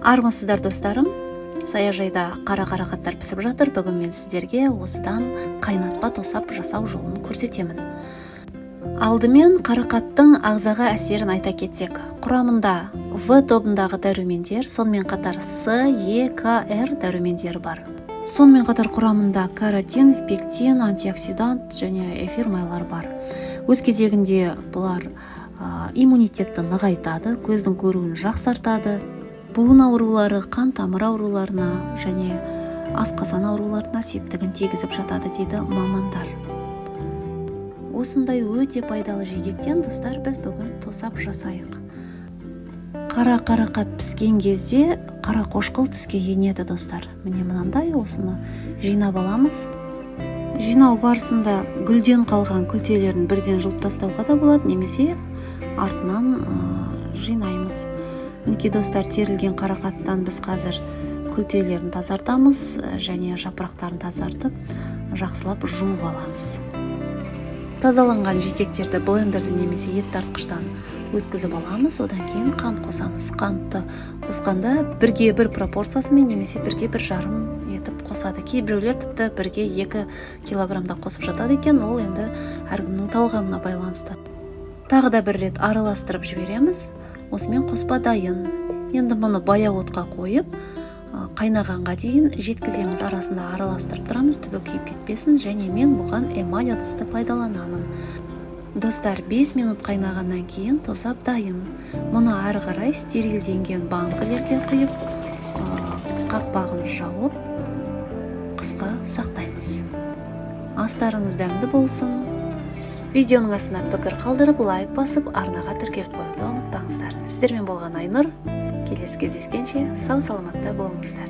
Армысыздар достарым, саяжайда қара қарақаттар пісіп жатыр. Бүгін мен сіздерге осыдан қайнатпа тосап жасау жолын көрсетемін. Алдымен қарақаттың ағзаға әсерін айта кетсек, құрамында В тобындағы дәрумендер, сонымен қатар С, Е, К, Р дәрумендері бар. Сонымен қатар құрамында каротин, пектин, антиоксидант және эфир майлар бар. Өз кезегінде бұлар иммунитетті нығайтады, көздің көруін жақсартады, буын аурулары, қан тамыр ауруларына және асқазан ауруларына септігін тигізіп жатады дейді мамандар. Осындай өте пайдалы жидектен достар біз бүгін тосап жасайық. Қара қарақат піскен кезде қара қошқыл түске енеді достар. Міне мынандай, осыны жинап аламыз. Жинау барысында гүлден қалған күлтелерін бірден жұлып тастауға да болады, немесе артынан жинаймыз. Мінекей достар, терілген қарақаттан біз қазір күлтелерін тазартамыз және жапырақтарын тазартып, жақсылап жуып аламыз. Тазаланған жидектерді блендерді немесе ет тартқыштан өткізіп аламыз, одан кейін қант қосамыз. Қантты қосқанда 1:1 пропорциясымен немесе 1:1 жарым етіп қосады. Кейбіреулер тіпті 1:2 килограмда қосып жатады екен, ол енді әркімнің талғамына байланысты. Тағы да бір рет араластырып жібереміз. Осымен қоспа дайын. Енді мұны баяу отқа қойып, қайнағанға дейін жеткіземіз. Арасында араластырып тұрамыз, түбі күйіп кетпесін, және мен бұған эмаль ыдысты пайдаланамын. Достар, 5 минут қайнағаннан кейін тосап дайын. Мұны ары қарай стерилденген банкілерге құйып, қақпағын жауып, қысқа сақтаймыз. Астарыңыз дәмді болсын. Видеоның астына пікір қалдырып, лайк басып, арнаға тіркеліп қоюды ұмытпаңыздар. Сіздермен болған Айнұр. Келесі кездескенше сау саламатта болыңыздар.